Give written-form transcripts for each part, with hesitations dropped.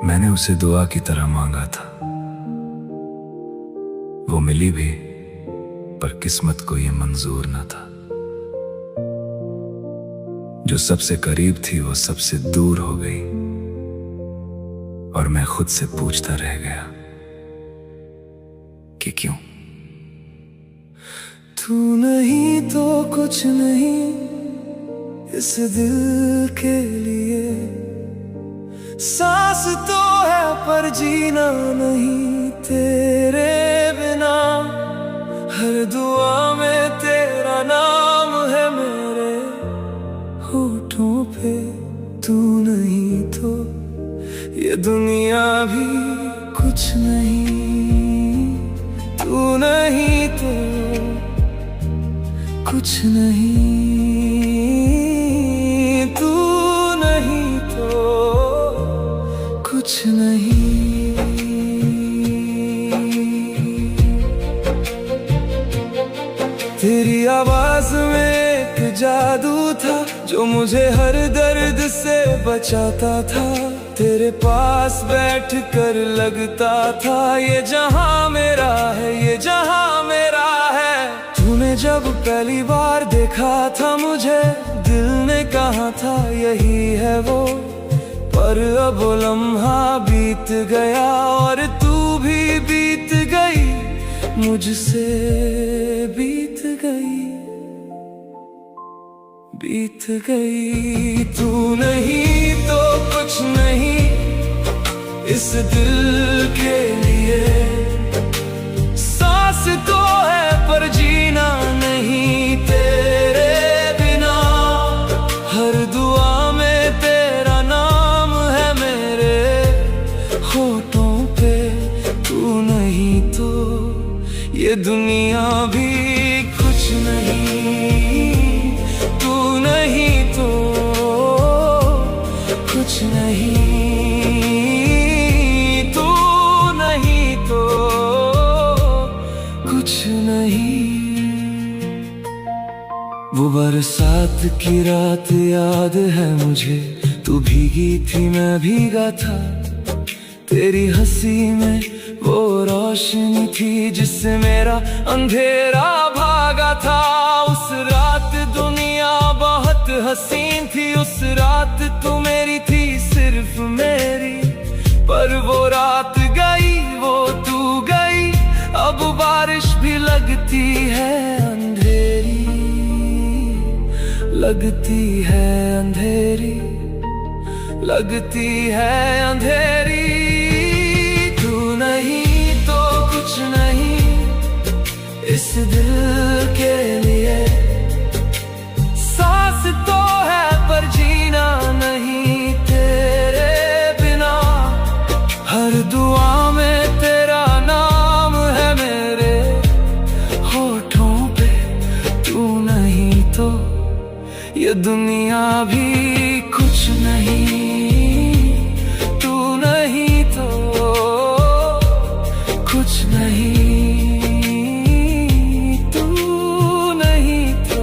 मैंने उसे दुआ की तरह मांगा था, वो मिली भी, पर किस्मत को ये मंजूर न था। जो सबसे करीब थी वो सबसे दूर हो गई, और मैं खुद से पूछता रह गया कि क्यों। तू नहीं तो कुछ नहीं इस दिल के लिए, सांस तो है पर जीना नहीं तेरे बिना। हर दुआ में तेरा नाम है मेरे होठों पे, तू नहीं तो ये दुनिया भी कुछ नहीं। तू नहीं तो कुछ नहीं, तू नहीं तो कुछ नहीं। तेरी आवाज में एक जादू था जो मुझे हर दर्द से बचाता था। तेरे पास बैठ कर लगता था ये जहां मेरा है, ये जहां मेरा है। तूने जब पहली बार देखा था मुझे, दिल ने कहा था यही है वो। पर अब वो लम्हा बीत गया और तू भी बीत गई, मुझसे बीत गई, बीत गई। तू नहीं तो कुछ नहीं इस दिल के लिए, सांस तो है पर जीना नहीं तेरे बिना। हर दुआ में तेरा नाम है मेरे होठों पे, तू नहीं तो ये दुनिया भी कुछ नहीं। तू नहीं तो कुछ नहीं, तू नहीं तो कुछ नहीं। वो बरसात की रात याद है मुझे, तू भीगी थी मैं भीगा था। तेरी हंसी में वो रोशनी थी जिससे मेरा अंधेरा भागा था। उस रात दुनिया बहुत हसीन थी, उस रात तू मेरी थी सिर्फ मेरी। पर वो रात गई, वो तू गई, अब बारिश भी लगती है अंधेरी, लगती है अंधेरी, लगती है अंधेरी। तू नहीं तो कुछ नहीं इस दिल के लिए, सांस तो है पर जीना नहीं तेरे बिना। हर दुआ में तेरा नाम है मेरे होठों पे, तू नहीं तो ये दुनिया भी कुछ नहीं। तू नहीं तो कुछ नहीं, तू नहीं तो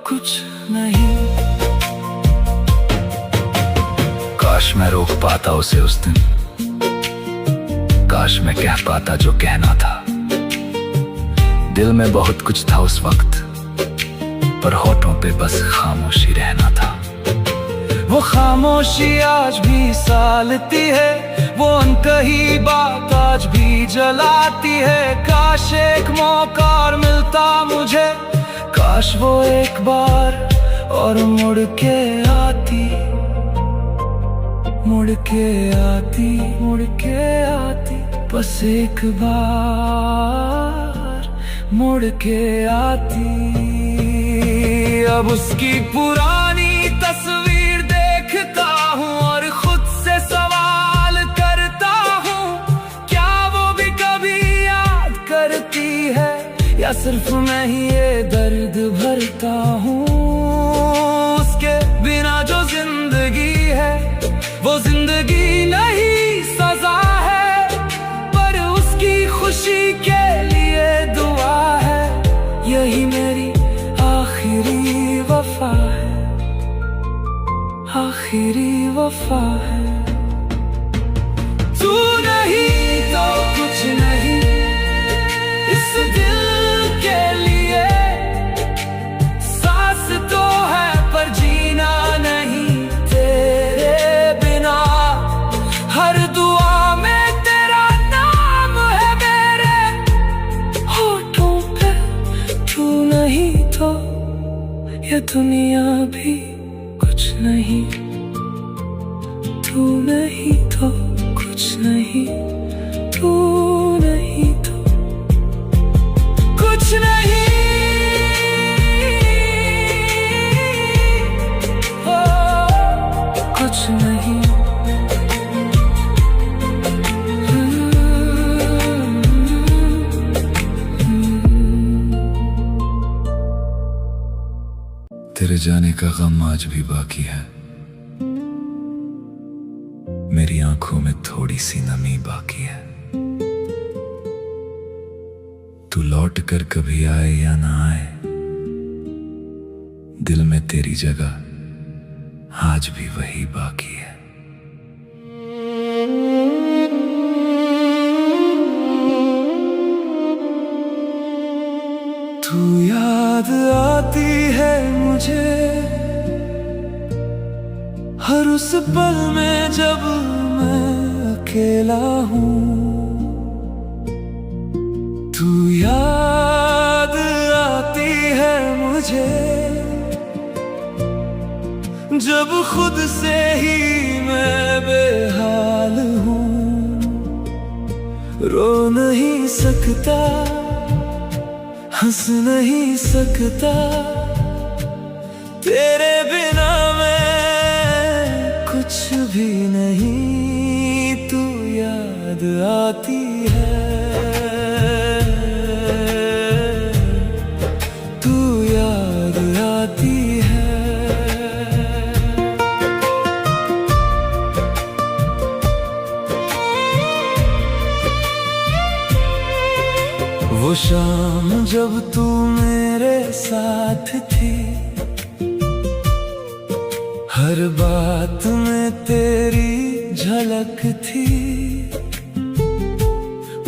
कुछ नहीं। काश मैं रोक पाता उसे उस दिन, काश मैं कह पाता जो कहना था। दिल में बहुत कुछ था उस वक्त, पर होठों पे बस खामोशी रहना था। वो खामोशी आज भी सालती है, वो अनकही बात आज भी जलाती है। काश एक मौका और मिलता मुझे, काश वो एक बार और मुड़ के आती, मुड़ के आती, मुड़ के आती। बस एक बार मुड़ के आती। अब उसकी पुरानी तस्वीर देखता हूँ और खुद से सवाल करता हूँ, क्या वो भी कभी याद करती है या सिर्फ मैं ही ये दर्द भरता हूँ। उसके बिना जो जिंदगी है वो जिंदगी नहीं सजा है, पर उसकी खुशी के लिए दुआ है। यही मेरी आखिरी वफा है, आखिरी वफा है। दुनिया भी कुछ नहीं, तू नहीं तो कुछ नहीं, तू नहीं तो कुछ नहीं। ओ, कुछ नहीं। तेरे जाने का गम आज भी बाकी है, मेरी आंखों में थोड़ी सी नमी बाकी है। तू लौट कर कभी आए या ना आए, दिल में तेरी जगह आज भी वही बाकी है। तू याद आती है मुझे हर उस पल में जब मैं अकेला हूँ। तू याद आती है मुझे जब खुद से ही मैं बेहाल हूँ। रो नहीं सकता, हंस नहीं सकता, तेरे बिना मैं कुछ भी नहीं। तू याद आती है, तू याद आती है। वो शाम जब तू मेरे साथ थी, हर बात में तेरी झलक थी।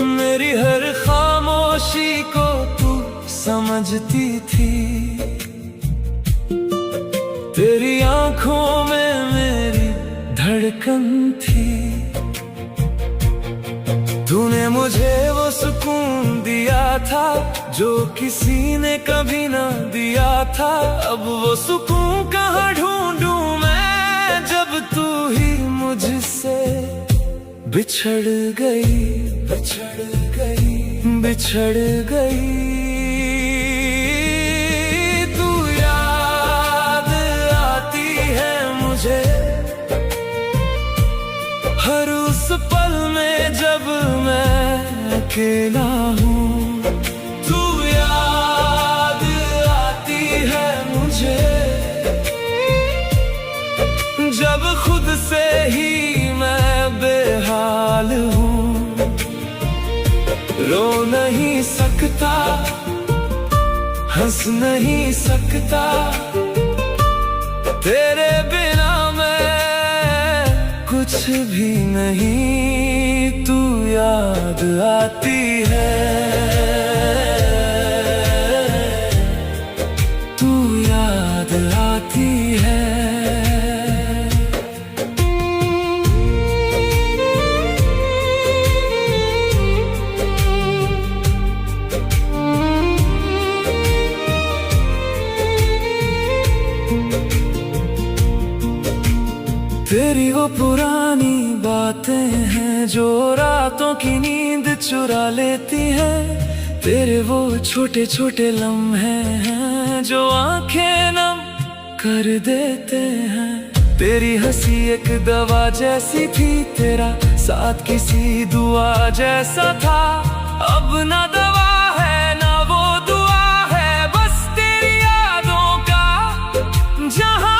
मेरी हर खामोशी को तू समझती थी, तेरी आंखों में मेरी धड़कन थी। तूने मुझे वो सुकून दिया था जो किसी ने कभी ना दिया था। अब वो सुकून कहाँ ढूंढूं मैं जब तू ही मुझसे बिछड़ गई, बिछड़ गई, बिछड़ गई। तू याद आती है मुझे हर उस पल में जब मैं अकेला हूँ। तू याद आती है मुझे जब खुद से ही मैं बेहाल हूँ। रो नहीं सकता, हंस नहीं सकता, तेरे बिना मैं कुछ भी नहीं। तू याद आती है, तू याद आती है। तेरी वो पुरानी बातें हैं जो रातों की नींद चुरा लेती हैं। तेरे वो छोटे छोटे लम्हे हैं जो आंखें नम कर देते हैं। तेरी हंसी एक दवा जैसी थी, तेरा साथ किसी दुआ जैसा था। अब ना दवा है ना वो दुआ है, बस तेरी यादों का जहां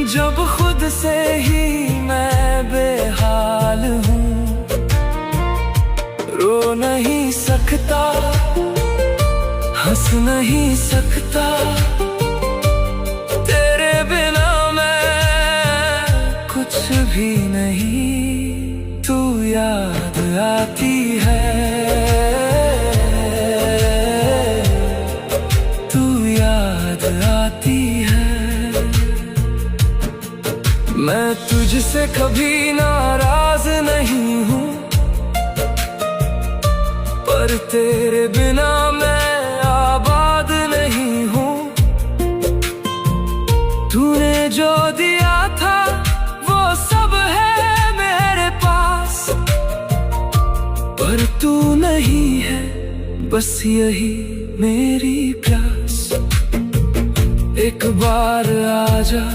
जब खुद से ही मैं बेहाल हूँ। रो नहीं सकता, हंस नहीं सकता, तेरे बिना मैं कुछ भी नहीं। आती है, तू याद आती है। मैं तुझसे कभी नाराज नहीं हूँ, पर तेरे बिना मैं आबाद नहीं हूँ। तूने जो दिया था वो सब है मेरे पास, पर तू नहीं है, बस यही मेरी प्यास। एक बार आजा,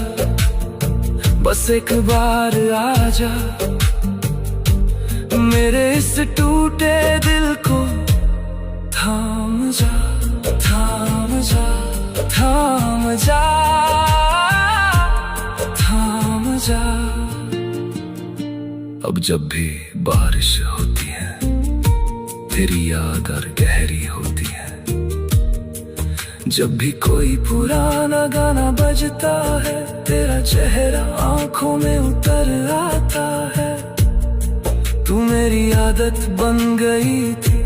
बस एक बार आजा, मेरे इस टूटे दिल को थाम जा, थाम जा, थाम जा, थाम जा। अब जब भी बारिश होती है, तेरी याद और गहरी होती है। जब भी कोई पुराना गाना बजता है, तेरा चेहरा आंखों में उतर आता है। तू मेरी आदत बन गई थी,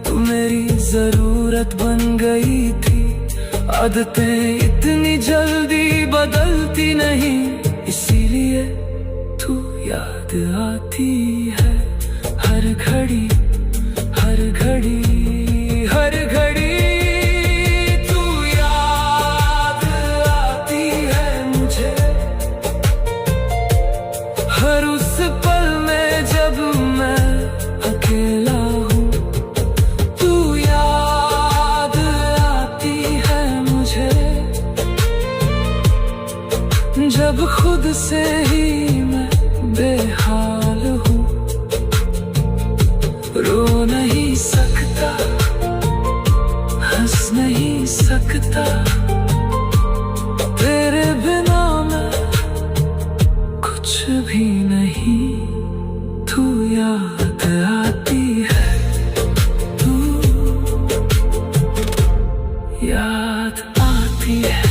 तू मेरी जरूरत बन गई थी। आदतें इतनी जल्दी बदलती नहीं, इसीलिए तू याद आती है हर घड़ी, हर घड़ी, हर घड़ी। तू याद आती है मुझे हर उस पल में जब मैं अकेला हूँ। तू याद आती है मुझे जब खुद से ही मैं बेहाल हूँ। रो नहीं सकता, हंस नहीं सकता, तेरे बिना मैं कुछ भी नहीं। तू याद आती है, तू याद आती है।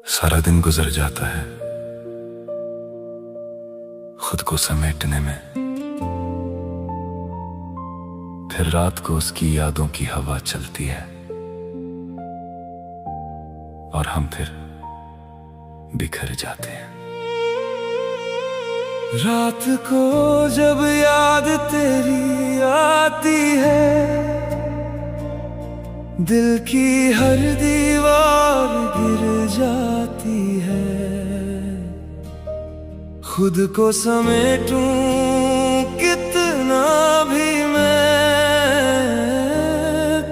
सारा दिन गुजर जाता है खुद को समेटने में, फिर रात को उसकी यादों की हवा चलती है और हम फिर बिखर जाते हैं। रात को जब याद तेरी आती है, दिल की हर दीवार गिर जाती है। खुद को समेटूं कितना भी मैं,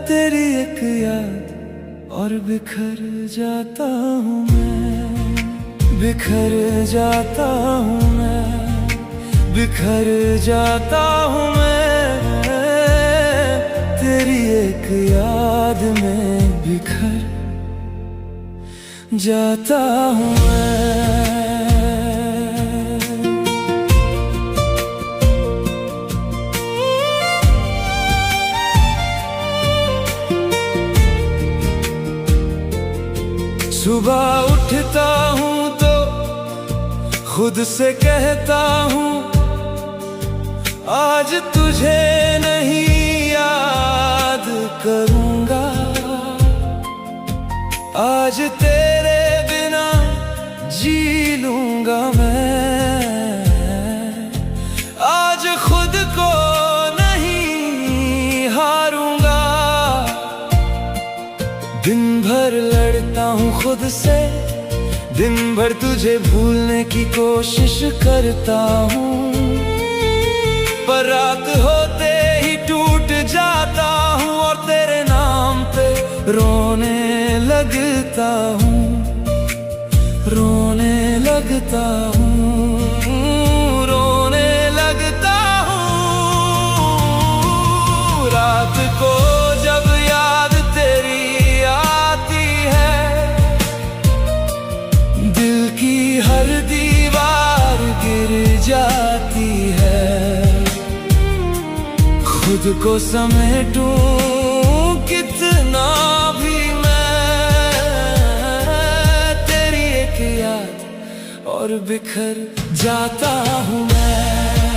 तेरी एक याद और बिखर जाता हूँ मैं, बिखर जाता हूँ मैं, बिखर जाता हूँ मैं। तेरी एक याद में बिखर जाता हूँ मैं। सुबह उठता हूँ तो खुद से कहता हूँ, आज तुझे नहीं याद करूँगा। आज तेरे बिना जी लूँगा मैं। आज खुद को नहीं हारूँगा। दिन भर लड़ता हूँ खुद से, दिन भर तुझे भूलने की कोशिश करता हूँ, पर रात होते ही टूट जाता हूँ और तेरे नाम पे रोने लगता हूँ, रोने लगता हूँ, रोने लगता हूँ। रात को जब याद तेरी आती है, दिल की हर दीवार गिर जाती है। खुद को समेटूं कितना भी मैं, तेरी एक याद और बिखर जाता हूँ मैं,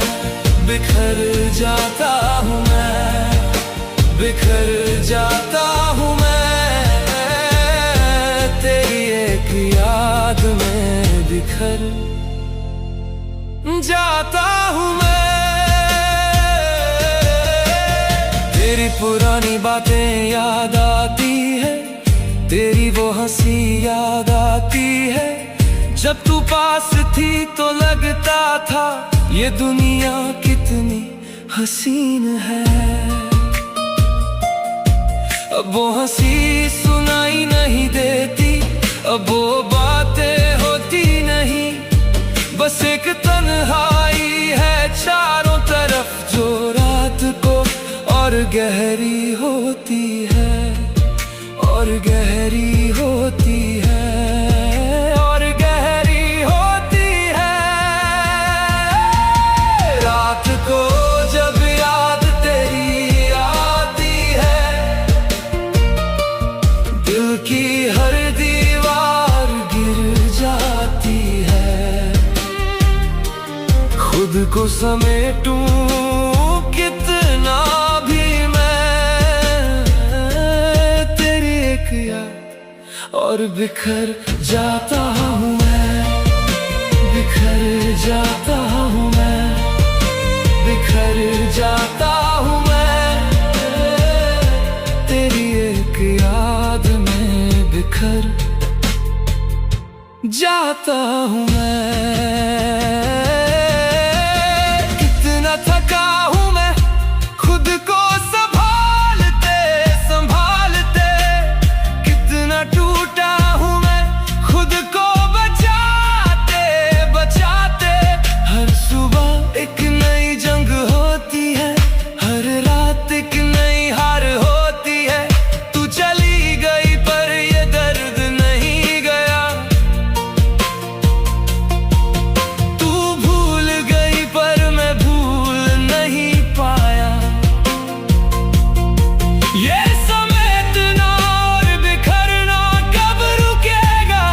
बिखर जाता हूँ मैं, बिखर जाता हूँ मैं, तेरी एक याद में बिखर जाता हूँ मैं। तेरी पुरानी बातें याद आती है, तेरी वो हंसी याद आती है। जब तू पास थी तो लगता था ये दुनिया कितनी हसीन है। अब वो हंसी सुनाई नहीं देती, अब वो बातें होती नहीं, बस एक तन्हाई है चारों तरफ जो रात को और गहरी होती है, और गहरी होती है, और गहरी होती है। रात को जब याद तेरी आती है, दिल की हर दीवार गिर जाती है। खुद को समेटूं कितना भी मैं, तेरी एक याद और बिखर जाता हूँ मैं, बिखर जाता हूँ मैं, बिखर जाता हूँ मैं, तेरी एक याद में बिखर जाता हूँ मैं। कितना थका हूँ मैं खुद को संभालते संभालते, कितना टूटा हूँ मैं खुद को बचाते बचाते। हर सुबह एक नई जंग होती है, हर रात एक नई हार होती है। तू चली गई पर ये दर्द नहीं गया, तू भूल गई पर मैं भूल नहीं पाया। ये समेटना और बिखरना कब रुकेगा,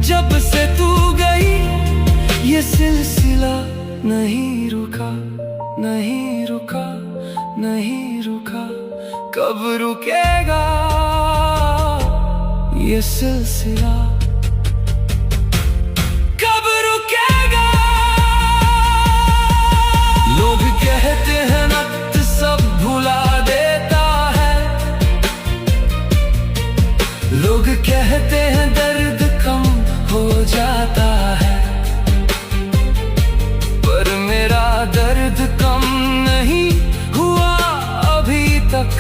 जब से तू गई ये सिलसिला नहीं रुका, नहीं रुका, नहीं रुका। कब रुकेगा ये सिलसिला, कब रुकेगा। लोग कहते हैं वक्त सब भुला देता है, लोग कहते हैं दर्द कम हो जाता है, पर मेरा दर्द कम नहीं हुआ अभी तक।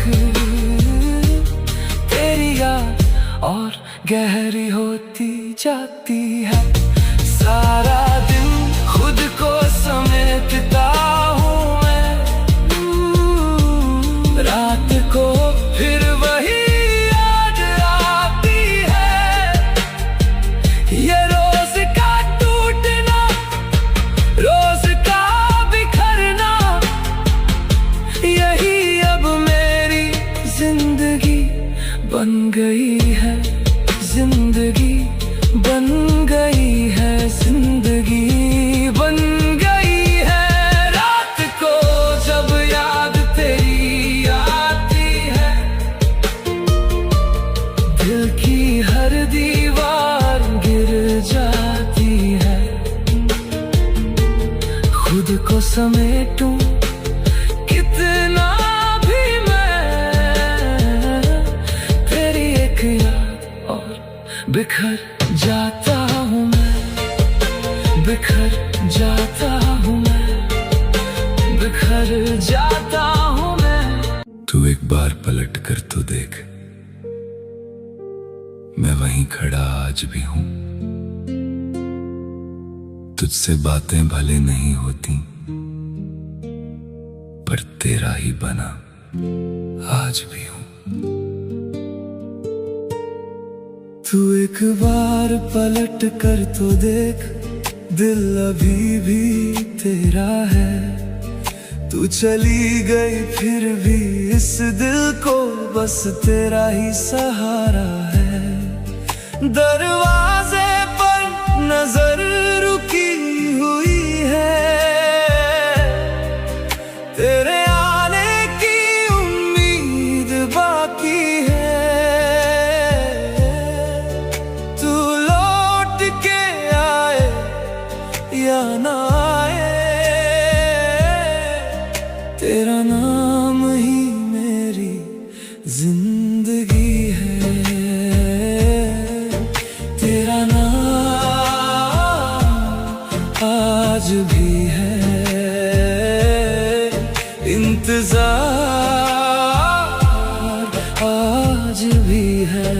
तेरी याद और गहरी होती जाती है, सारा दिन खुद को समेटता हूँ मैं। रात को फिर वही याद आती है, ये रोज का टूटना, रोज का बिखरना, यही अब मेरी जिंदगी बन गई है, जिंदगी बन गई है, जिंदगी बन गई है। रात को जब याद तेरी आती है, दिल की हर दीवार गिर जाती है। खुद को समेटूं कितना भी मैं, तेरी एक याद और बिखर जाता हूँ मैं, बिखर जाता हूँ मैं, बिखर जाता हूँ मैं। तू एक बार पलट कर तो देख, मैं वहीं खड़ा आज भी हूँ। तुझसे बातें भले नहीं होती, पर तेरा ही बना आज भी हूँ। तू एक बार पलट कर तो देख, दिल अभी भी तेरा है। तू चली गई फिर भी इस दिल को बस तेरा ही सहारा है। दरवाजे पर नजर रुकी हुई है, तेरे आने की उम्मीद बाकी है। तू लौट के आए या ना आए, तेरा नाम ही मेरी जिंदगी है। तेरा नाम आज भी है, इंतजार आज भी है।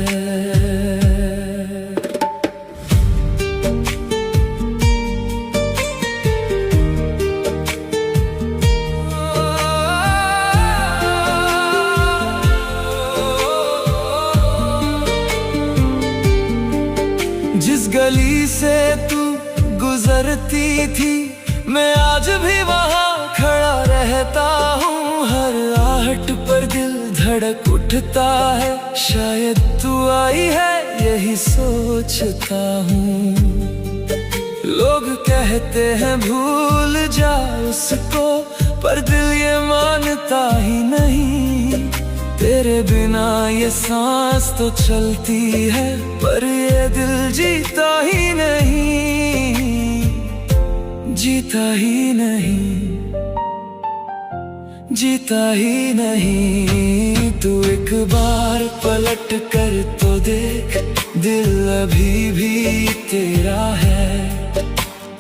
जिस गली से तू गुजरती थी, मैं आज भी वहाँ खड़ा रहता हूँ। हर आहट पर दिल धड़क उठता है, शायद तू आई है यही सोचता हूँ। लोग कहते हैं भूल जा उसको, पर दिल ये मानता ही नहीं। तेरे बिना ये सांस तो चलती है, पर ये दिल जीता ही नहीं, जीता ही नहीं, जीता ही नहीं। तू एक बार पलट कर तो देख, दिल अभी भी तेरा है।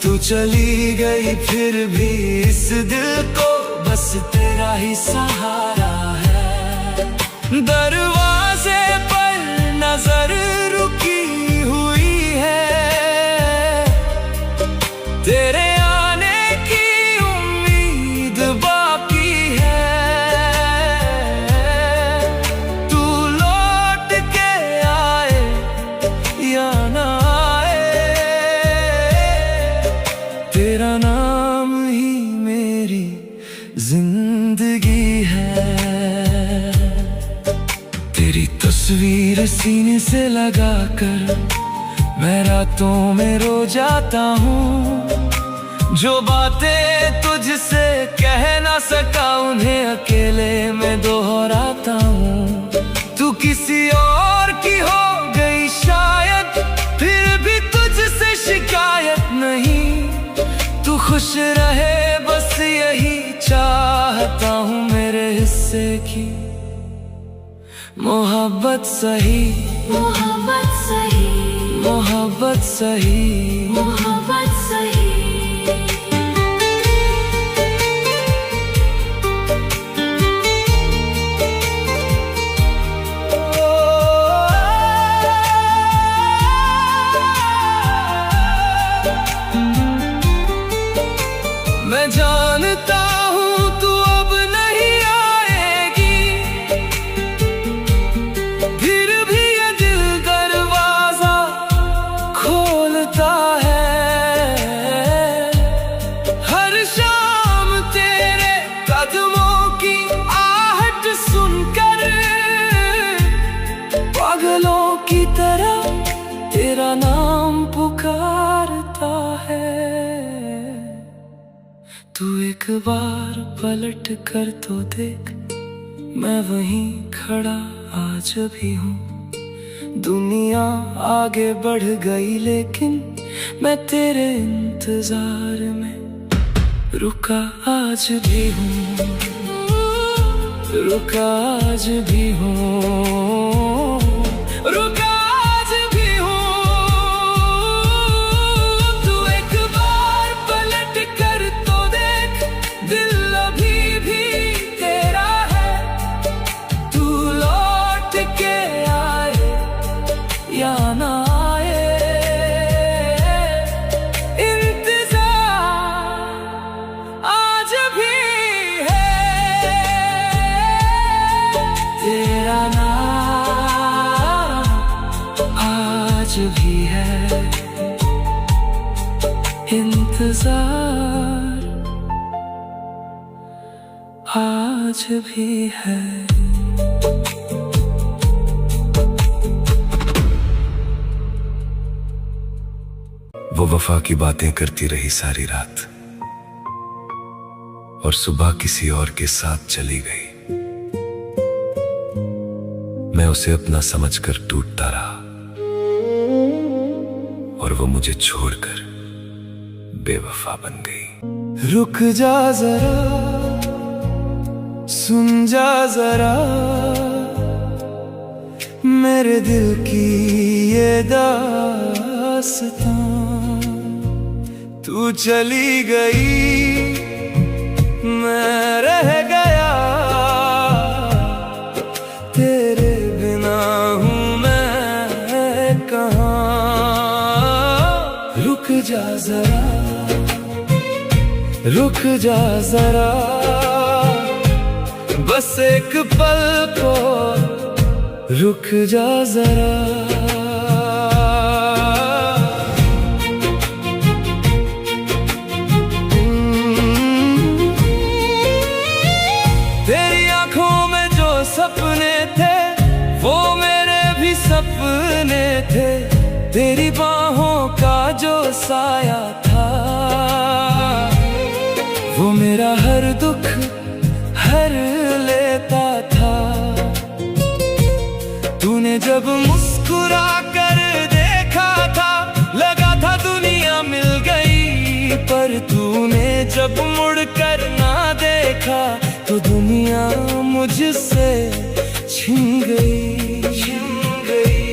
तू चली गई फिर भी इस दिल को बस तेरा ही सहारा है। दरवाजे पर नजर रुकी हुई है, तेरे आने की उम्मीद बाकी है। तू लौट के आए या ना आए, तेरा नाम ही मेरी जिंदगी है। तेरी तस्वीर सीने से लगाकर मैं रातों में रो जाता हूँ। जो बातें तुझसे कह ना सका उन्हें अकेले में दोहराता हूँ। तू किसी और की हो गई शायद, फिर भी तुझसे शिकायत नहीं। तू खुश रहे बस यही चाहता हूँ, मेरे हिस्से की मोहब्बत सही, मोहब्बत सही, मोहब्बत सही, मोहब्बत सही। मैं जानता हूँ तू अब नहीं आएगी, फिर भी ये दिल दरवाजा खोलता है। हर शाम तेरे कदमों की आहट सुनकर पागलों की तरह तेरा नाम पुकारता है। तू एक बार पलट कर तो देख, मैं वहीं खड़ा आज भी हूँ। दुनिया आगे बढ़ गई लेकिन मैं तेरे इंतजार में रुका आज भी हूँ, रुका आज भी हूँ, रुका आज भी हूँ। तू एक बार पलट कर तो देख, दिल अभी भी तेरा है। तू लौट के आए या ना आए, इंतजार आज भी है। तेरा नाम आज भी है, इंतजार आज भी है। वो वो वफा की बातें करती रही सारी रात, और सुबह किसी और के साथ चली गई। मैं उसे अपना समझकर टूटता रहा, और वो मुझे छोड़कर बेवफा बन गई। रुक जा जरा, सुन जा जरा, मेरे दिल की ये दास्तां। तू चली गई, मैं रह गया, तेरे बिना हूँ मैं कहाँ। रुक जा जरा, रुक जा जरा, बस एक पल को रुक जा जरा। तेरी आंखों में जो सपने थे वो मेरे भी सपने थे। तेरी बाहों का जो साया था वो मेरा हर दुख हर लेता था। तूने जब मुस्कुरा कर देखा था लगा था दुनिया मिल गई, पर तूने जब मुड़ कर ना देखा तो दुनिया मुझसे छिन गई, छिन गई,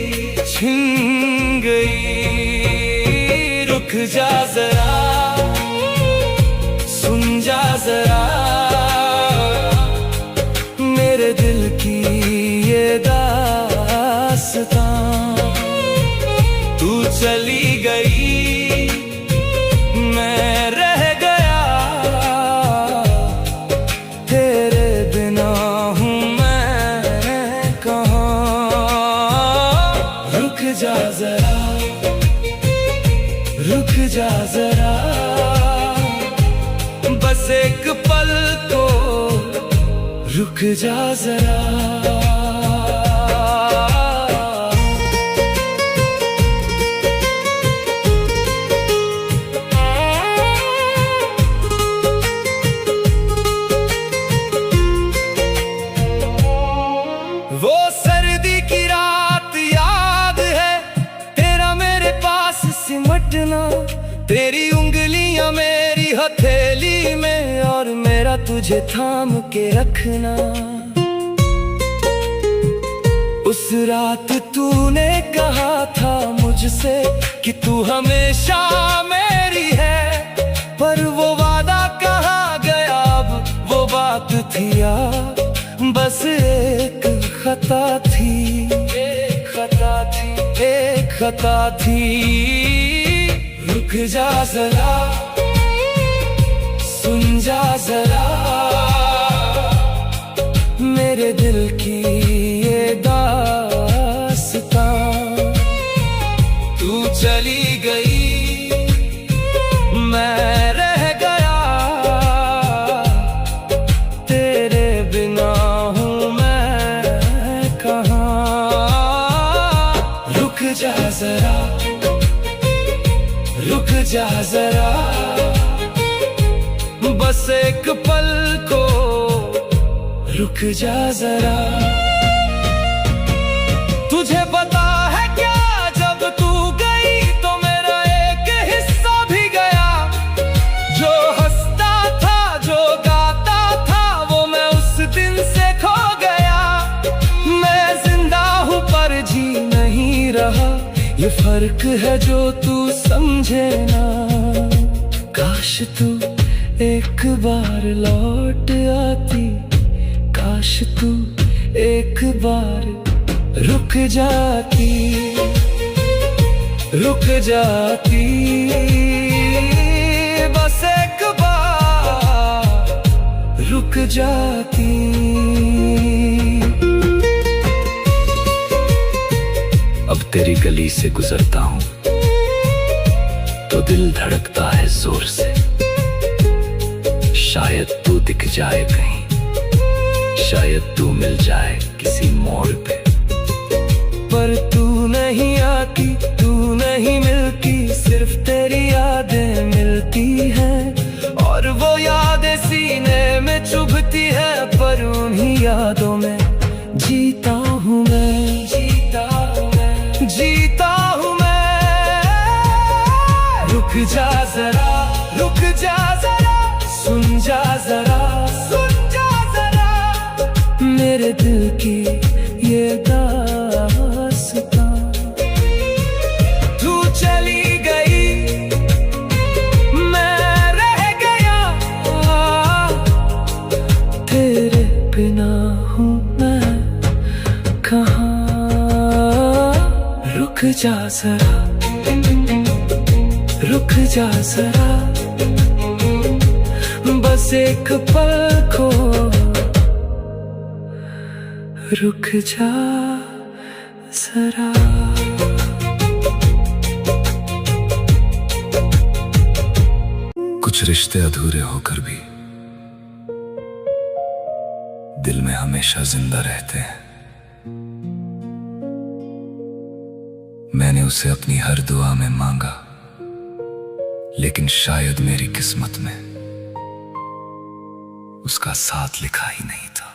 छिन गई। रुक जा जरा, सुन जा जरा, मेरे दिल की ये दास्तां। तू चली गई, मैं रह गया, तेरे बिना हूँ मैं कहाँ। रुक जा जरा, रुक जा जरा, बस एक पल को रुक जा जरा। वो सर्दी की रात याद है, तेरा मेरे पास सिमटना, तेरी उंगलियां मेरी हथेली में और मेरा तुझे थाम के रखना। उस रात तूने कहा था मुझसे कि तू हमेशा मेरी है, पर वो वादा कहाँ गया अब वो बात थी यार, बस एक खता थी, एक खता थी, एक खता थी। रुक जा जरा, सुन जा जरा, मेरे दिल की ये दास्तां। तू चली गई, मैं रह गया, तेरे बिना हूँ मैं कहाँ। रुक जा जरा, रुक जा जरा, बस एक पल को रुक जा जरा। तुझे पता है क्या, जब तू गई तो मेरा एक हिस्सा भी गया। जो हंसता था, जो गाता था, वो मैं उस दिन से खो गया। मैं जिंदा हूँ पर जी नहीं रहा, ये फर्क है जो तू समझे ना। काश तू एक बार लौट आती, काश तू एक बार रुक जाती, रुक जाती, बस एक बार रुक जाती। अब तेरी गली से गुजरता हूँ तो दिल धड़कता है जोर से। शायद तू दिख जाए कहीं, शायद तू मिल जाए किसी मोड़ पे, पर तू नहीं आती, तू नहीं नहीं मिलती, सिर्फ तेरी यादें मिलती हैं। और वो यादें सीने में चुभती है, पर उन्हीं यादों में जीता हूँ मैं, जीता हूँ मैं, जीता हूँ मैं। रुक जा जरा, रुक जा जरा, सुन जा जरा, सुन जा जरा, मेरे दिल की ये दास्तां। तू चली गई, मैं रह गया, तेरे बिना हूँ मैं कहाँ। रुक जा जरा, रुक जा जरा, बस एक पल को रुक जा जरा। कुछ रिश्ते अधूरे होकर भी दिल में हमेशा जिंदा रहते हैं। मैंने उसे अपनी हर दुआ में मांगा, लेकिन शायद मेरी किस्मत में उसका साथ लिखा ही नहीं था।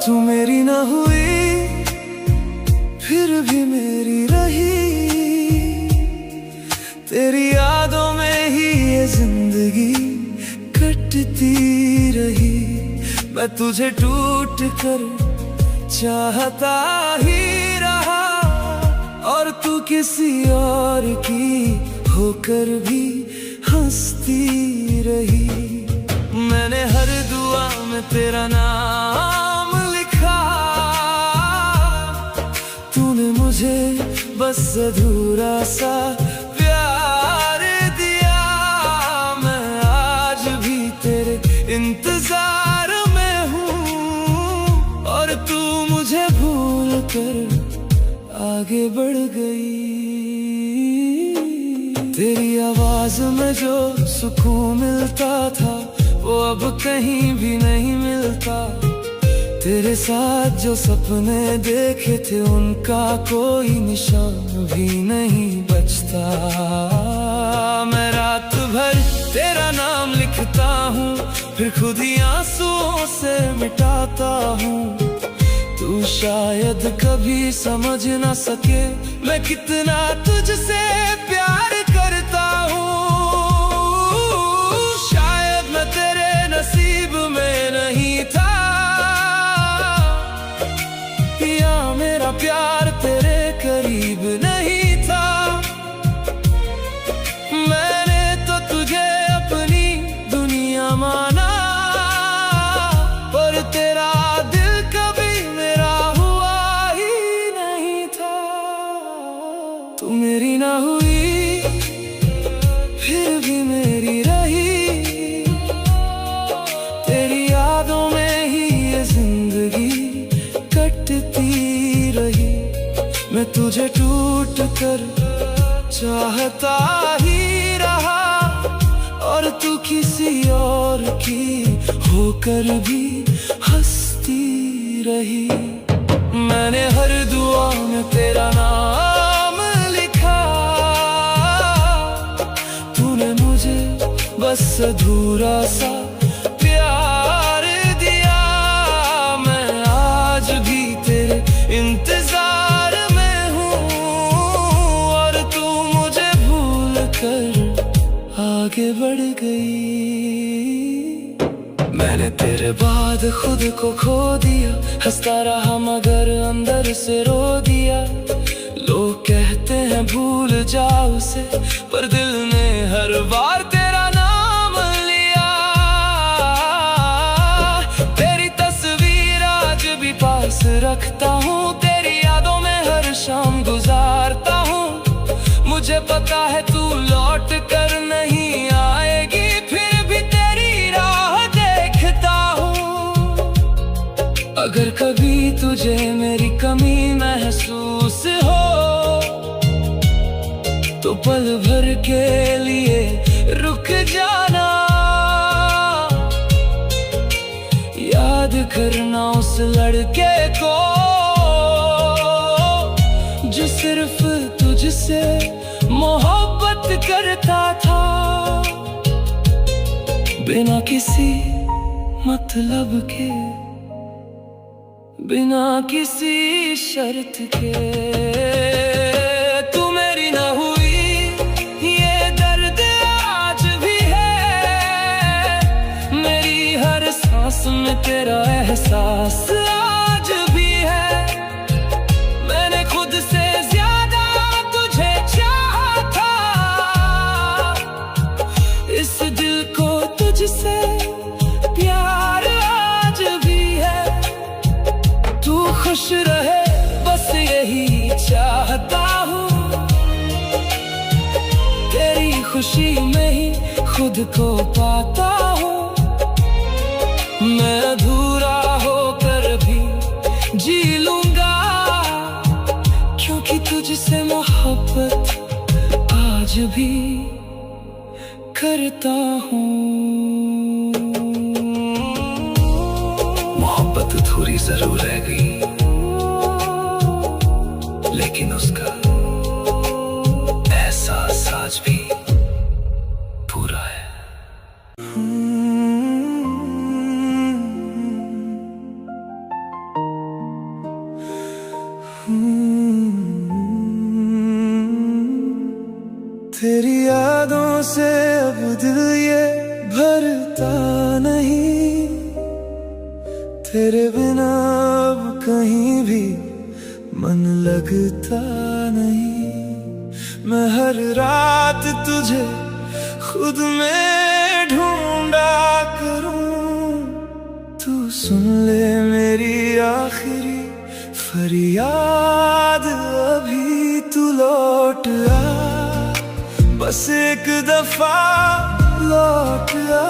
तू मेरी ना हुई, फिर भी मेरी रही, तेरी यादों में ही ये जिंदगी कटती रही। मैं तुझे टूट कर चाहता ही रहा, और तू किसी और की होकर भी हंसती रही। मैंने हर दुआ में तेरा नाम लिखा, तूने मुझे बस अधूरा सा प्यार दिया। मैं आज भी तेरे इंतजार में हूँ, और तू मुझे भूल कर आगे बढ़ गई। तेरी आवाज में जो सुकून मिलता था, वो अब कहीं भी नहीं मिलता। तेरे साथ जो सपने देखे थे, उनका कोई निशान भी नहीं बचता। मैं रात भर तेरा नाम लिखता हूँ, फिर खुद ही आंसुओं से मिटाता हूँ। तू शायद कभी समझ ना सके मैं कितना तुझसे प्यार करता हूँ। शायद मैं तेरे नसीब में नहीं था, या मेरा प्यार तेरे करीब नहीं था। मैंने तो तुझे अपनी दुनिया माना, पर तेरा दिल कभी मेरा हुआ ही नहीं था। तू मेरी ना हुई, फिर भी मेरी रही, तेरी यादों में ही ये जिंदगी कटती रही। मैं तुझे टूट कर चाहता ही रहा, और तू किसी और की होकर भी हंसती रही। मैंने हर दुआ में तेरा नाम लिखा, तूने मुझे बस अधूरा सा प्यार दिया। मैं आज भी तेरे इंतजार में हूँ, और तू मुझे भूल कर आगे बढ़ गई। मैंने तेरे बाद खुद को खो दिया, हंसता रहा मगर अंदर से रो दिया। लोग कहते हैं भूल जाओ उसे, पर दिल ने हर बार तेरा नाम लिया। तेरी तस्वीर आज भी पास रखता हूँ, तेरी यादों में हर शाम गुजारता हूँ। मुझे पता है तू लौट कर नहीं आएगी, फिर भी तेरी राह देखता हूँ। अगर कभी तुझे मेरी कमी महसूस हो, तो पल भर के लिए रुक जाना, याद करना उस लड़के को जो सिर्फ तुझसे मोहब्बत करता था, बिना किसी मतलब के, बिना किसी शर्त के। तू मेरी ना हुई ये दर्द आज भी है, मेरी हर सांस में तेरा एहसास आज भी है। मैंने खुद से ज्यादा तुझे चाहा था, इस दिल को तुझसे प्यार आज भी है। तू खुश रहे बस यही चाहता हूँ, तेरी खुशी में ही खुद को पाता हूँ। मैं अधूरा होकर भी जी लूंगा, क्योंकि तुझसे मोहब्बत आज भी करता हूँ। मोहब्बत अधूरी जरूर रह गई, लेकिन उसका एहसास आज भी पूरा है। तेरी यादों से अब दिल ये भरता नहीं, तेरे बिना अब कहीं भी मन लगता नहीं। मैं हर रात तुझे खुद में ढूंढा करूं, तू सुन ले मेरी आखिरी फरियाद, अभी तू लौट आ, बस एक दफा लौट आ।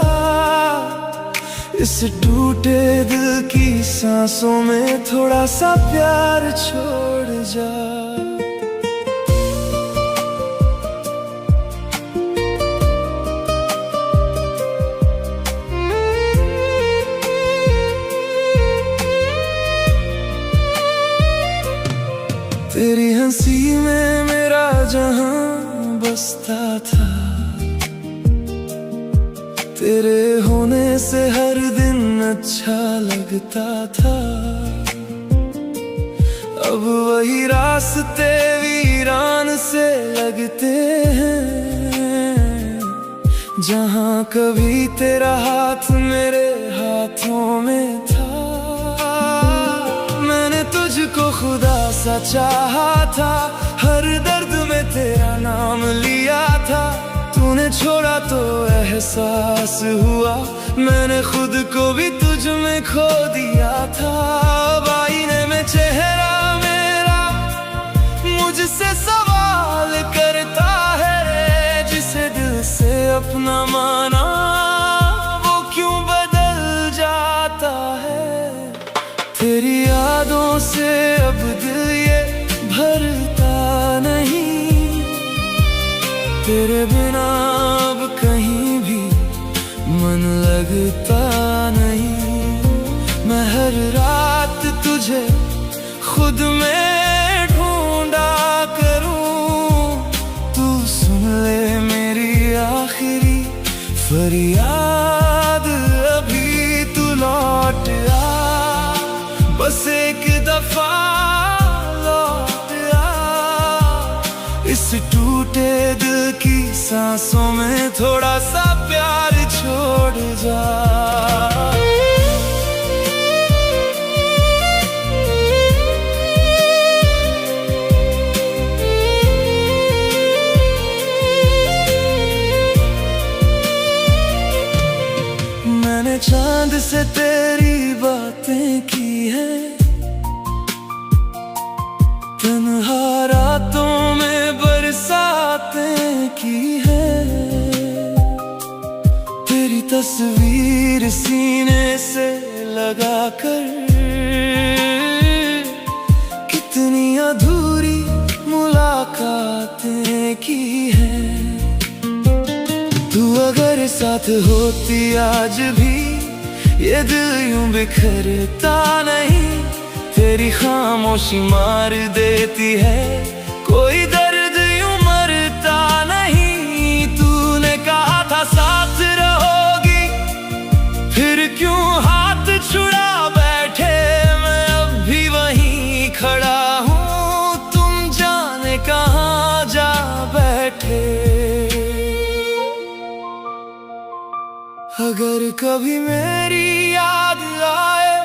इस टूटे दिल की सांसों में थोड़ा सा प्यार छोड़ जा। तेरी हंसी में मेरा जहां बसता था, तेरे होने से हर दिन अच्छा लगता था। अब वही रास्ते वीरान से लगते हैं, जहां कभी तेरा हाथ मेरे हाथों में था। मैंने तुझको खुदा सा चाहा था, हर दर्द में तेरा नाम लिया था। तूने छोड़ा तो एहसास हुआ, मैंने खुद को भी तुझ में खो दिया था। अब आईने में चेहरा मेरा मुझसे सवाल करता है, जिसे दिल से अपना माना वो क्यों बदल जाता है। तेरी यादों से अब दिल ये भरता नहीं, तेरे बिना अब कहीं भी मन लगता नहीं। मैं हर रात तुझे खुद में ढूंढा करूं, तू सुन ले मेरी आखिरी फरियाद, अभी तू लौट आ, बस एक दफा लौट आ। इस टूटे दिल की सांसों में थोड़ा सा प्यार छोड़ जा। मैंने चांद से तेरी बातें की हैं, तन्हा रातों में बरसातें की है। तेरी तस्वीर सीने से लगा कर, कितनी अधूरी मुलाकातें की है। तू अगर साथ होती आज भी ये दिल यूं बिखरता नहीं। तेरी खामोशी मार देती है, कोई दर्द यूं मरता नहीं। तूने कहा था साथ रहोगी, फिर क्यों हाथ छुड़ा बैठे। मैं अब भी वहीं खड़ा हूँ, तुम जाने कहाँ जा बैठे। अगर कभी मेरी याद आए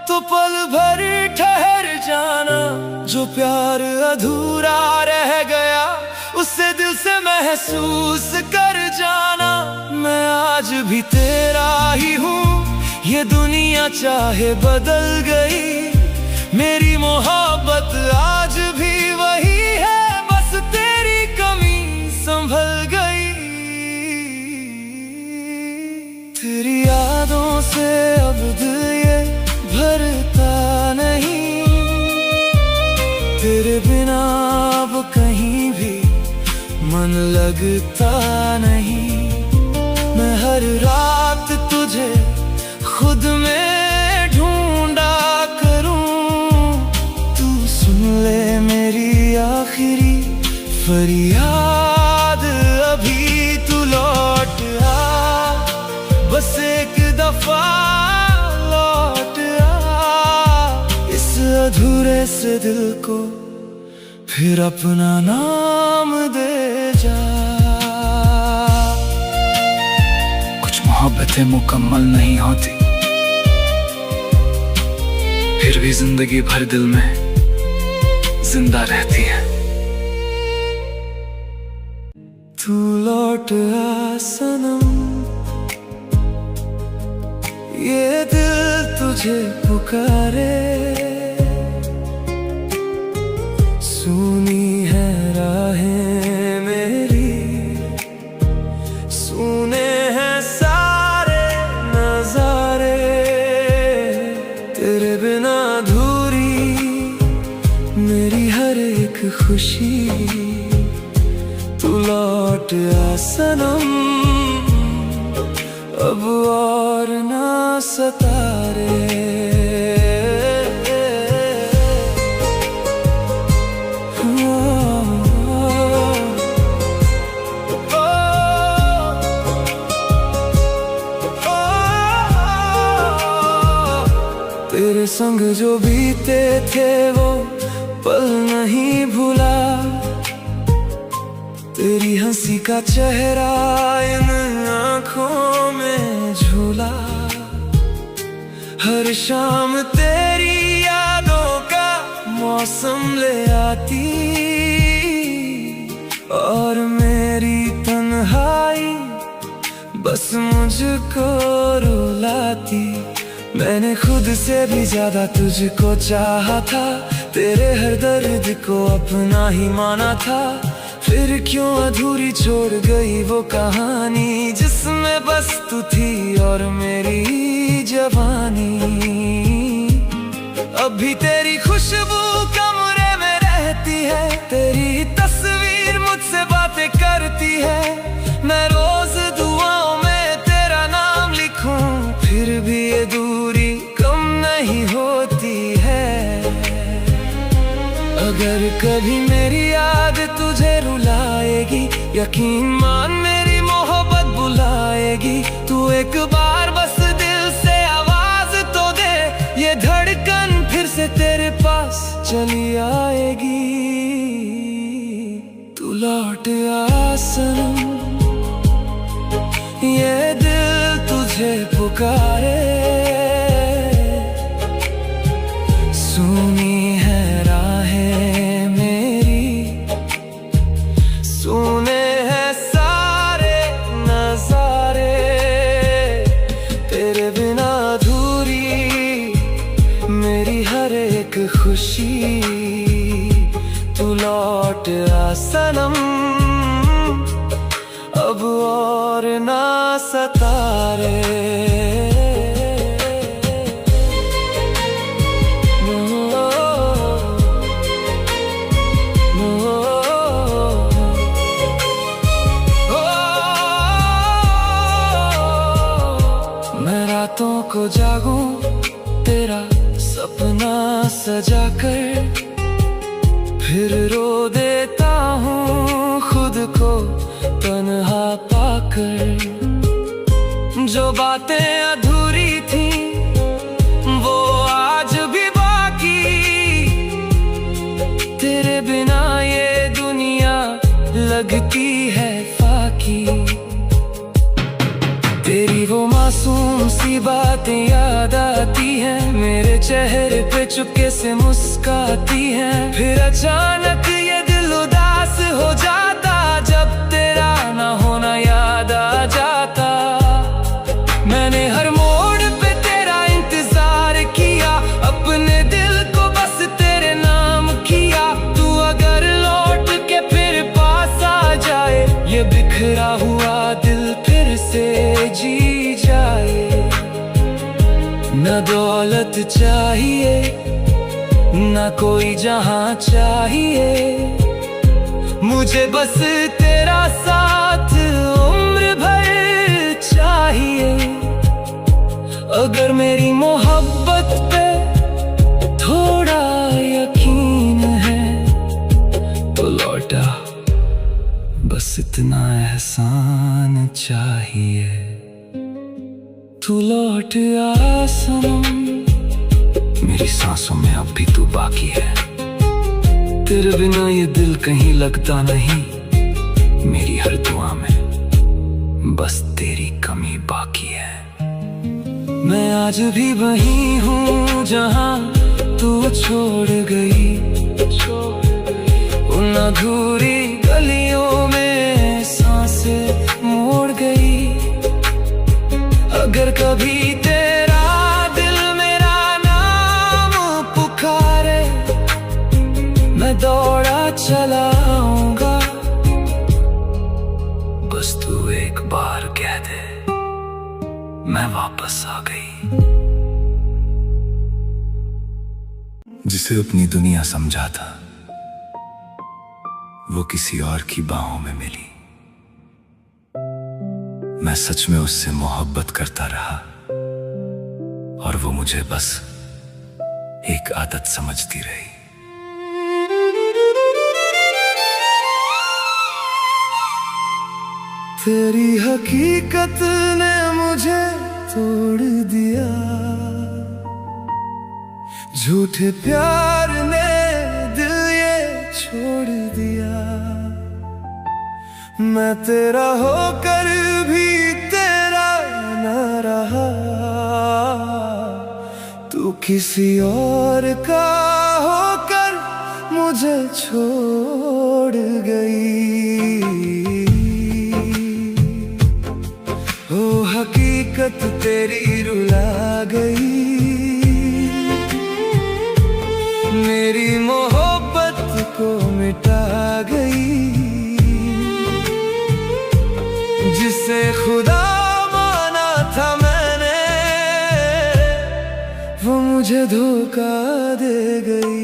तो पल भर ठहर जाना। जो प्यार अधूरा रह गया उसे दिल से महसूस कर जाना। मैं आज भी तेरा ही हूँ, ये दुनिया चाहे बदल गई। मेरी मोहब्बत आज भी वही है, बस तेरी कमी संभल गई। तेरी यादों से अब दिल ये भरता नहीं। तेरे बिना अब कहीं भी मन लगता नहीं। मैं हर रात तुझे खुद में ढूंढा करूं। तू सुन ले मेरी आखिरी फरियाद, अभी तू लौट आ। बस एक दफा लौट आ, इस अधूरे से दिल को फिर अपना नाम दे जा। कुछ मोहब्बतें मुकम्मल नहीं होती, फिर भी जिंदगी भर दिल में जिंदा रहती है। तू लौट आ सनम, ये दिल तुझे पुकारे। सुनी है राहें मेरी, सुने हैं सारे नजारे। तेरे बिना अधूरी मेरी हर एक खुशी। तू लौट आ सनम, अब और ना सता रे। तेरे संग जो बीते थे वो पल नहीं भूला। तेरी हंसी का चेहरा इन आँखों में झूला। हर शाम तेरी यादों का मौसम ले आती, और मेरी तन्हाई बस मुझको रुलाती। मैंने खुद से भी ज्यादा तुझको चाहा था, तेरे हर दर्द को अपना ही माना था। फिर क्यों अधूरी छोड़ गई वो कहानी, जिसमें बस तू थी और मेरी जवानी। अब भी तेरी खुशबू कमरे में रहती है, तेरी तस्वीर मुझसे बातें करती है। मैं रोज दुआओं में तेरा नाम लिखूं, फिर भी ये दूरी कम नहीं होती है। अगर कभी मेरी याद तुझे रुलाएगी, यकीन मान मेरी मोहब्बत बुलाएगी। तू एक बार बस दिल से आवाज तो दे, ये धड़कन फिर से तेरे पास चली आएगी। तू लौट आ सनम, ये दिल तुझे पुकारे। सुनी है राहें मेरी, सुने हैं सारे नजारे। तेरे बिना अधूरी मेरी हर एक खुशी। तू लौट आ सनम, अब और ना सता रे। रातों को जागूं तेरा सपना सजा कर, फिर रो देता हूँ खुद को तन्हा पाकर। जो बातें अधूरी थी वो आज भी बाकी, तेरे बिना ये दुनिया लगती है फाकी। तेरी वो मासूम सी बातें याद आती हैं, मेरे चेहरे पे चुपके से मुस्काती हैं। फिर अचानक ये दिल उदास हो जाता, जब तेरा ना होना याद आ जाता। मैंने हर मोड़ पे तेरा इंतजार किया, अपने दिल को बस तेरे नाम किया। तू अगर लौट के फिर पास आ जाए, ये बिखरा हुआ दिल फिर से जी जाए। न दौलत चाहिए न कोई जहां चाहिए, मुझे बस तेरा साथ उम्र भर चाहिए। अगर मेरी मोहब्बत पे थोड़ा यकीन है तो लौटा, बस इतना एहसान चाहिए। तू लौट आ सनम, मेरी सांसों में अब भी तू बाकी है। तेरे बिना ये दिल कहीं लगता नहीं, मेरी हर दुआ में बस तेरी कमी बाकी है। मैं आज भी वही हूँ जहाँ तू छोड़ गई, उन अधूरी गलियों में सांसें मोड़ गई। अगर कभी तेरा दिल मेरा नाम पुकारे, मैं दौड़ा चला आऊंगा, बस तू एक बार कह दे मैं वापस आ गई। जिसे अपनी दुनिया समझा था वो किसी और की बाहों में मिली। मैं सच में उससे मोहब्बत करता रहा और वो मुझे बस एक आदत समझती रही। तेरी हकीकत ने मुझे तोड़ दिया, झूठे प्यार ने दिल ये छोड़ दिया। मैं तेरा होकर भी तेरा न रहा, तू किसी और का होकर मुझे छोड़ गई। ओ हकीकत तेरी रुला गई, मेरी मोहब्बत को मिटा गई। जिसे खुदा माना था मैंने, वो मुझे धोखा दे गई।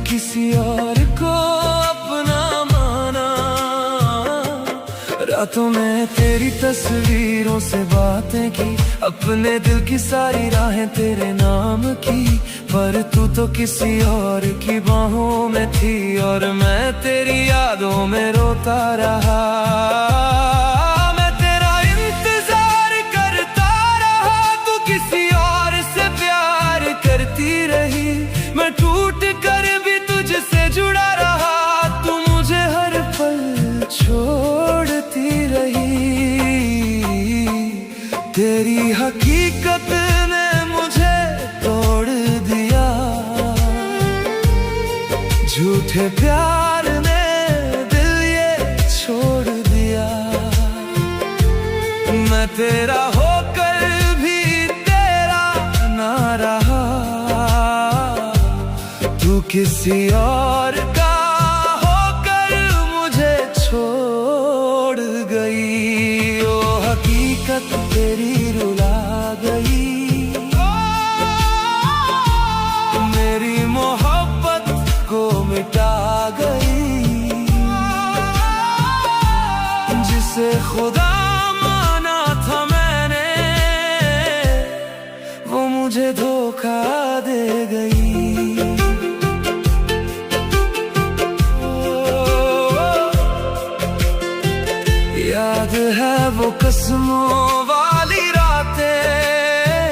किसी और को अपना माना, रातों में तेरी तस्वीरों से बातें की, अपने दिल की सारी राहें तेरे नाम की। पर तू तो किसी और की बाहों में थी और मैं तेरी यादों में रोता रहा। मैं तेरा इंतजार करता रहा, तू किसी और से प्यार करती रही। मैं टूट कर भी तुझसे जुड़ा रहा, तू मुझे हर पल छोड़ती रही। तेरी हकीकत ने मुझे तोड़ दिया, झूठे प्यार ने दिल ये छोड़ दिया। मैं तेरा होकर भी तेरा ना रहा, तू किसी और का होकर मुझे छोड़ गई। ओ हकीकत तेरी रुला गई, मेरी मोहब्बत को मिटा गई। जिसे खुदा माना था मैंने, वो मुझे धोखा दे गई। याद है वो कसमों वाली रातें,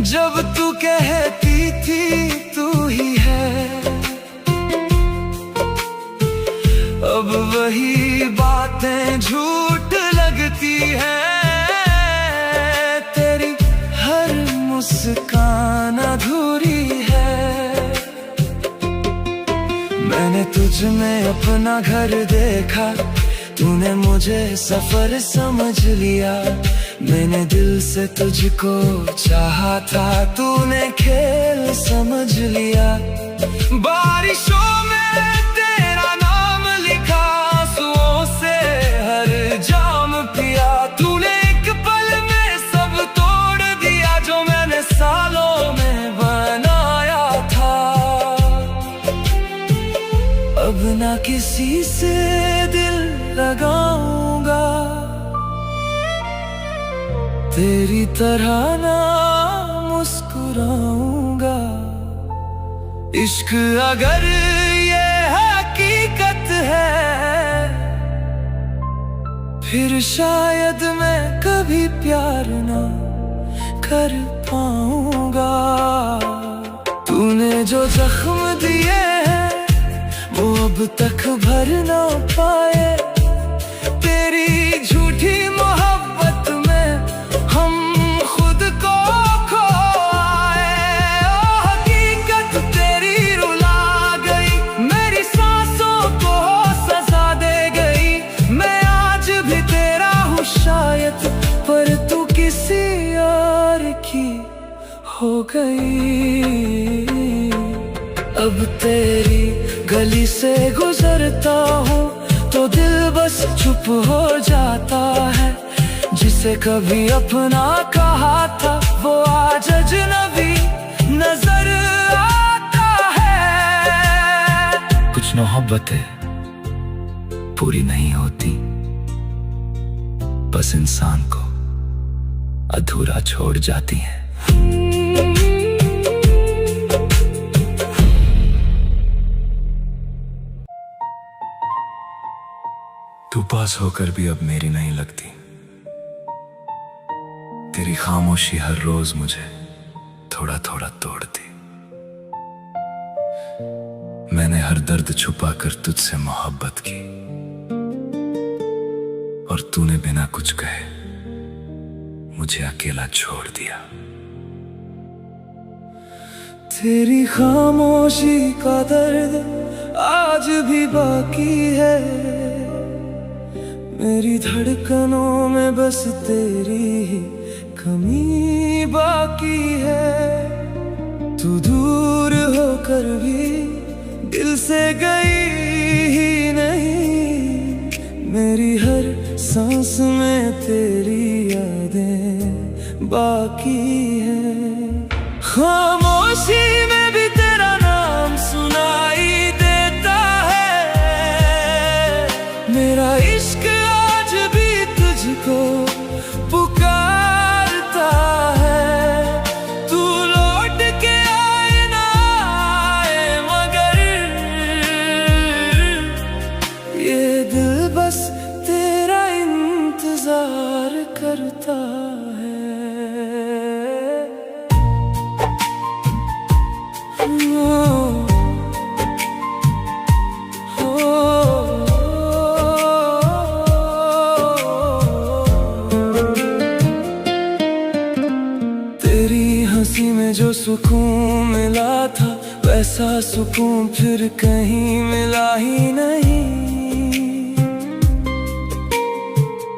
जब तू कहती थी तू ही है। अब वही बातें झूठ लगती हैं, तेरी हर मुस्कान अधूरी है। मैंने तुझ में अपना घर देखा, तूने मुझे सफर समझ लिया। मैंने दिल से तुझको चाहा था, तूने खेल समझ लिया। बारिशों में तेरा नाम लिखा, आंसुओं से हर जाम पिया। तूने एक पल में सब तोड़ दिया, जो मैंने सालों में बनाया था। अब ना किसी से दिल लगाऊंगा, तेरी तरह ना मुस्कुराऊंगा। इश्क अगर ये हकीकत है, फिर शायद मैं कभी प्यार ना कर पाऊंगा। तूने जो जख्म दिए हैं, वो अब तक भर ना पाए। तेरी झूठी मोहब्बत में हम खुद को खो आए। ओ हकीकत तेरी रुला गई, मेरी सांसों को सजा दे गई। मैं आज भी तेरा हूँ शायद, पर तू किसी और की हो गई। अब तेरी गली से गुजरता हूँ तो दिल बस चुप हो जाता है। जिसे कभी अपना कहा था, वो आज अजनबी नजर आता है। कुछ मोहब्बतें पूरी नहीं होती, बस इंसान को अधूरा छोड़ जाती हैं। तू पास होकर भी अब मेरी नहीं लगती। तेरी खामोशी हर रोज मुझे थोड़ा थोड़ा तोड़ती। मैंने हर दर्द छुपा कर तुझसे मोहब्बत की, और तूने बिना कुछ कहे मुझे अकेला छोड़ दिया। तेरी खामोशी का दर्द आज भी बाकी है। मेरी धड़कनों में बस तेरी ही कमी बाकी है। तू दूर होकर भी दिल से गई ही नहीं। मेरी हर सांस में तेरी यादें बाकी है। खामोशी में भी तेरा नाम सुनाई देता है। मेरा इश्क आज भी तुझको पुकारता है। तू लौट के आए ना आए, मगर ये दिल बस तेरा इंतजार करता है। तेरी हंसी में जो सुकून मिला था, वैसा सुकून फिर कहीं मिला ही नहीं।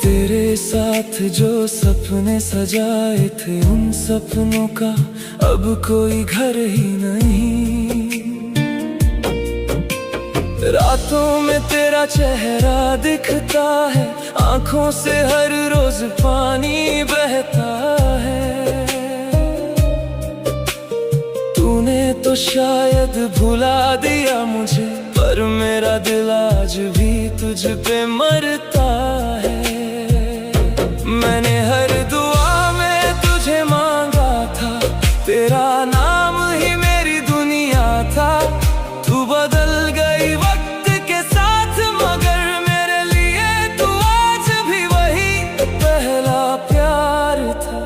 तेरे साथ जो सपने सजाए थे, उन सपनों का अब कोई घर ही नहीं। चेहरा दिखता है, आंखों से हर रोज पानी बहता है। तूने तो शायद भुला दिया मुझे, पर मेरा दिल आज भी तुझ पे मरता है। मैंने हर दुआ में तुझे मांगा था, तेरा नाम ही मेरी दुनिया था। तू बदल गई वक्त के साथ, मगर मेरे लिए तू आज भी वही पहला प्यार था।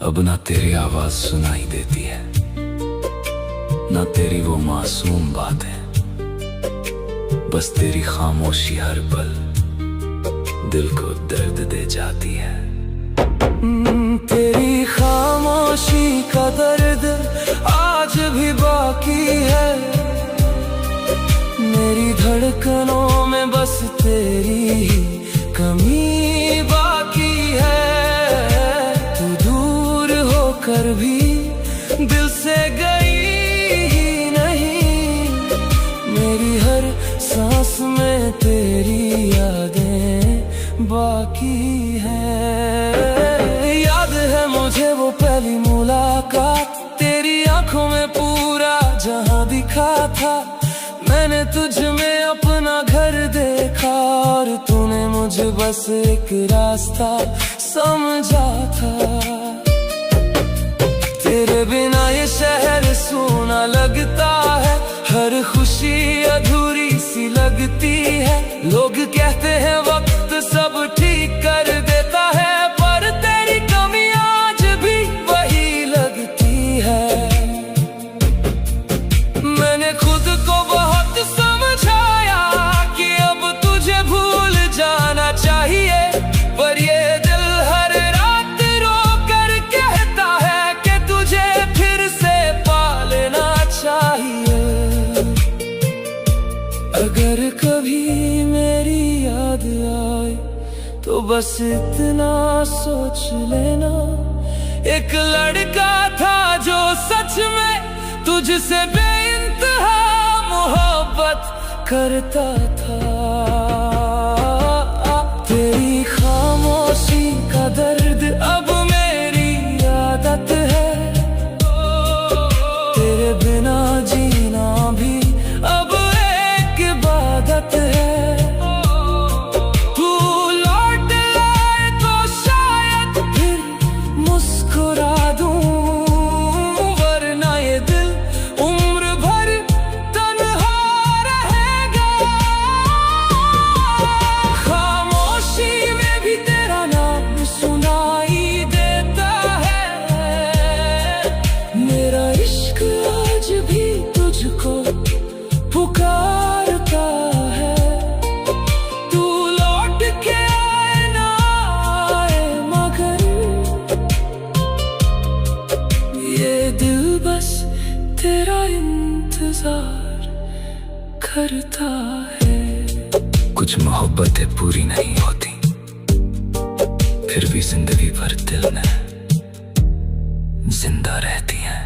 अब ना तेरी आवाज सुनाई देती है, ना तेरी वो मासूम बात है। बस तेरी खामोशी हर पल दिल को दर्द दे जाती है। तेरी खामोशी का दर्द आज भी बाकी है। मेरी धड़कनों में बस तेरी ही कमी बाकी है। तू दूर होकर भी दिल से गई ही नहीं। मेरी हर सांस में तेरी यादें बाकी है। याद है मुझे वो पहली मुलाकात, तेरी आंखों में पूरा जहां दिखा था। मैंने तुझ में अपना घर देखा, और तूने मुझे बस एक रास्ता समझा था। तेरे बिना ये शहर सूना लगता है, हर खुशी अधूरी सी लगती है। लोग कहते हैं वक्त सब ठीक कर देता है, पर तेरी कमी आज भी वही लगती है। मैंने खुद को बहुत समझाया कि अब तुझे भूल जाना चाहिए, पर ये दिल हर रात रो कर कहता है कि तुझे फिर से पा लेना चाहिए। अगर कभी मेरी याद आए तो बस इतना सोच लेना, एक लड़का था जो सच में तुझसे बेइंतहा मोहब्बत करता था। तेरी खामोशी का दर्द अब मेरी आदत है। तेरे बिना जीना भी अब एक इबादत है। तू लौट आए तो शायद फिर मुस्कुरा दूं, वरना ये दिल उम्र भर तन्हा रहेगा। खामोशी में भी तेरा नाम सुनाई देता है। मेरा इश्क आज भी तुझको पुकारता है। तू लौट के आए ना आए, मगर ये दिल बस तेरा इंतजार करता है। कुछ मोहब्बतें पूरी नहीं होती, फिर भी जिंदगी भर दिल में जिंदा रहती हैं।